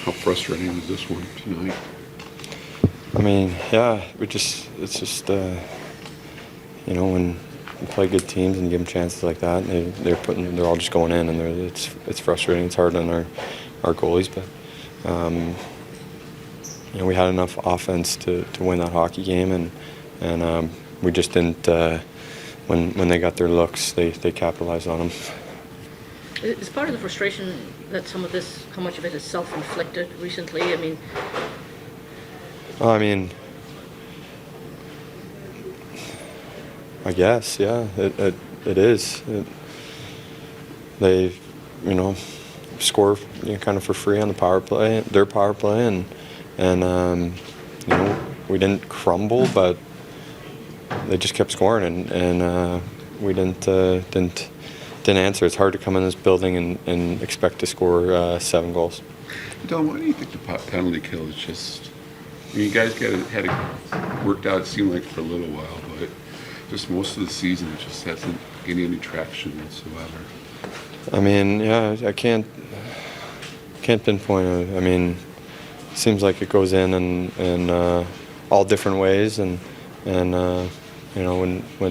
How frustrating was this one tonight? I mean, yeah, it's just, when you play good teams and you give them chances like that, they're all just going in, and it's frustrating. It's hard on our goalies, but we had enough offense to win that hockey game, and we just didn't. When they got their looks, they capitalized on them. Is part of the frustration that how much of it is self-inflicted recently? I guess, yeah, it is. They, score kind of for free on their power play, and we didn't crumble, but they just kept scoring, and we didn't answer. It's hard to come in this building and expect to score 7 goals. Don, why do you think the penalty kill is just? You guys had it worked out. It seemed like for a little while, but just most of the season it just hasn't gained any traction whatsoever. I can't pinpoint it. It seems like it goes in all different ways, and when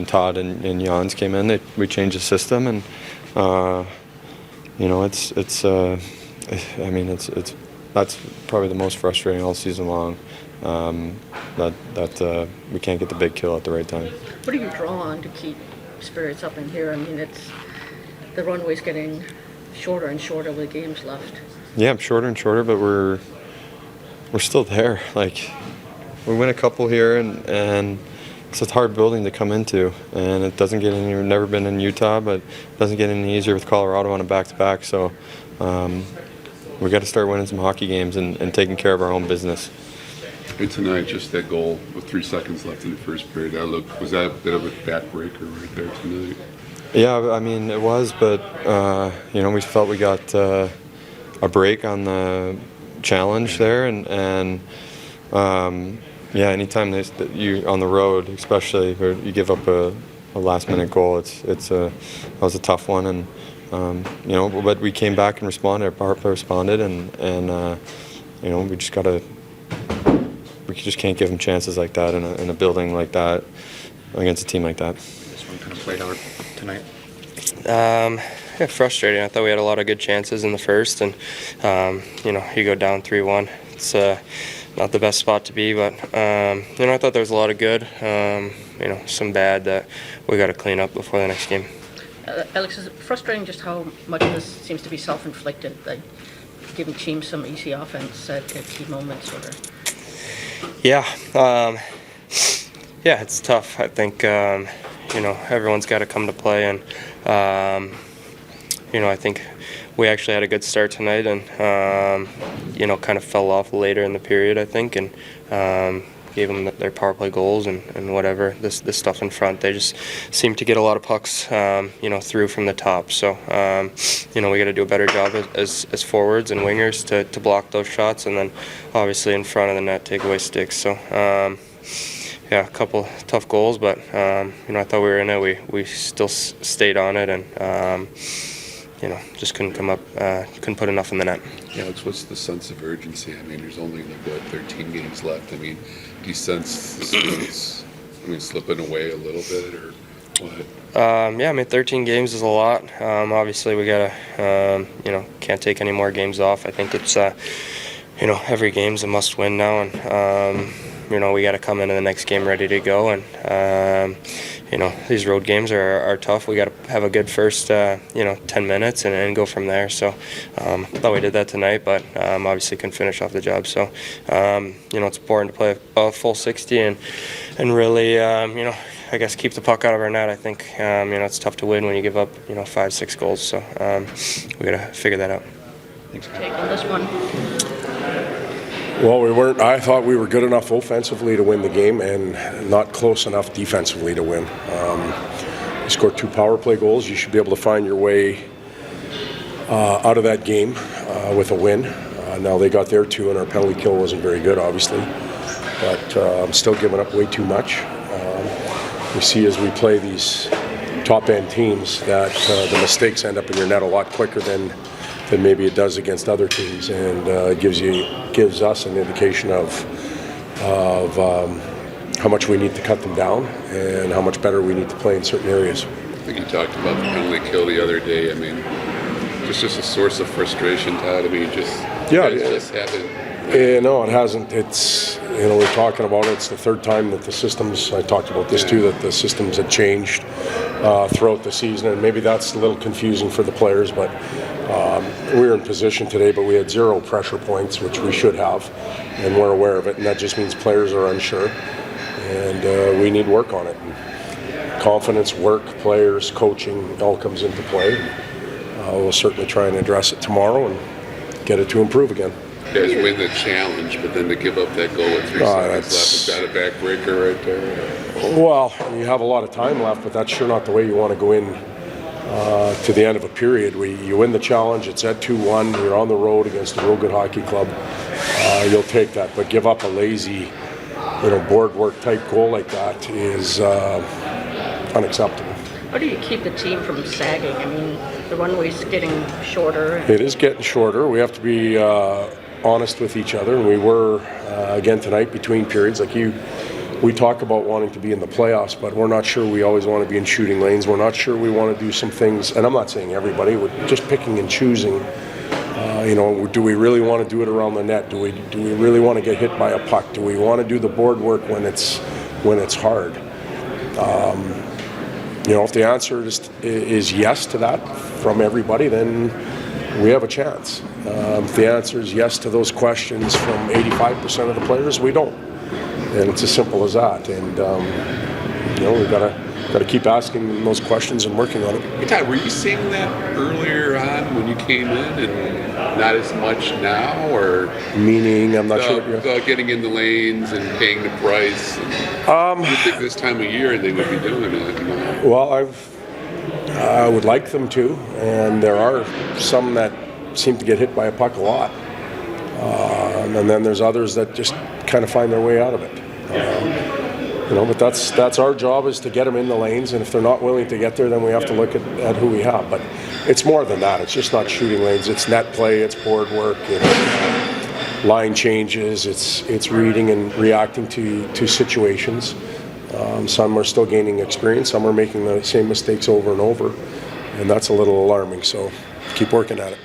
Todd and Jans came in, we changed the system, and that's probably the most frustrating all season long. That we can't get the big kill at the right time. What do you draw on to keep spirits up in here? The runway's getting shorter and shorter with games left. Yeah, shorter and shorter, but we're still there. Like, we win a couple here, and it's a hard building to come into, and it doesn't get any. We've never been in Utah, but it doesn't get any easier with Colorado on a back-to-back. So we got to start winning some hockey games and taking care of our own business. And tonight, just that goal with 3 seconds left in the first period, was that a bit of a backbreaker right there tonight? Yeah, it was, but we felt we got a break on the challenge there, and anytime you on the road, especially where you give up a last-minute goal, that was a tough one, and but we came back and responded. Our power play responded, and we just can't give them chances like that in a building like that against a team like that. This one kind of played out tonight. Frustrating. I thought we had a lot of good chances in the first, and you go down 3-1. It's not the best spot to be, but I thought there was a lot of good, some bad that we got to clean up before the next game. Alex, is it frustrating just how much of this seems to be self-inflicted, like giving teams some easy offense at key moments? Yeah, it's tough. I think everyone's got to come to play, and I think we actually had a good start tonight, and kind of fell off later in the period, I think, and gave them their power play goals and whatever. This stuff in front, they just seem to get a lot of pucks, through from the top. So, we got to do a better job as forwards and wingers to block those shots, and then obviously in front of the net take away sticks. So, a couple tough goals, but I thought we were in it. We still stayed on it, and just couldn't come up, couldn't put enough in the net. Yeah, what's the sense of urgency? There's only 13 games left. Do you sense this slipping away a little bit, or what? 13 games is a lot. Obviously, we gotta, can't take any more games off. I think it's, every game's a must-win now, and we got to come into the next game ready to go, and these road games are tough. We got to have a good first 10 minutes and go from there. So I thought we did that tonight, but obviously couldn't finish off the job. So it's important to play a full 60 and really I guess keep the puck out of our net. I think it's tough to win when you give up 5-6 goals. So we got to figure that out. Thanks for taking this one. Well, we weren't. I thought we were good enough offensively to win the game and not close enough defensively to win. You scored 2 power play goals. You should be able to find your way out of that game with a win. Now they got their 2, and our penalty kill wasn't very good, obviously. But I'm still giving up way too much. We see as we play these top-end teams that the mistakes end up in your net a lot quicker than than maybe it does against other teams, and gives us an indication of how much we need to cut them down and how much better we need to play in certain areas. I think you talked about the penalty kill the other day. I mean, it's just a source of frustration, Todd. I mean, just haven't. No, it hasn't. It's, we're talking about it. It's the third time that the systems, I talked about this too, that the systems had changed throughout the season, and maybe that's a little confusing for the players, but we were in position today, but we had 0 pressure points, which we should have, and we're aware of it, and that just means players are unsure, and we need work on it. Confidence, work, players, coaching, all comes into play. We'll certainly try and address it tomorrow and get it to improve again. You guys win the challenge, but then to give up that goal with 3 seconds left, is that a backbreaker right there? Well, you have a lot of time left, but that's sure not the way you want to go in to the end of a period. You win the challenge, it's at 2-1, you're on the road against a real good hockey club. You'll take that, but give up a lazy, board work type goal like that is unacceptable. How do you keep the team from sagging? I mean, the runway's getting shorter. It is getting shorter. We have to be honest with each other, and we were again tonight between periods. We talk about wanting to be in the playoffs, but we're not sure we always want to be in shooting lanes. We're not sure we want to do some things, and I'm not saying everybody. We're just picking and choosing. Do we really want to do it around the net? Do we really want to get hit by a puck? Do we want to do the board work when it's hard? If the answer is yes to that from everybody, then we have a chance. If the answer is yes to those questions from 85% of the players, we don't. And it's as simple as that. And we've got to keep asking those questions and working on it. Hey, Todd, were you seeing that earlier on when you came in, and not as much now, or meaning I'm not sure. About getting in the lanes and paying the price. You think this time of year they would be doing it? Well, I would like them to, and there are some that seem to get hit by a puck a lot, and then there's others that just kind of find their way out of it. But that's our job, is to get them in the lanes, and if they're not willing to get there, then we have to look at who we have. But it's more than that. It's just not shooting lanes. It's net play. It's board work. It's line changes. It's reading and reacting to situations. Some are still gaining experience. Some are making the same mistakes over and over, and that's a little alarming. So keep working at it.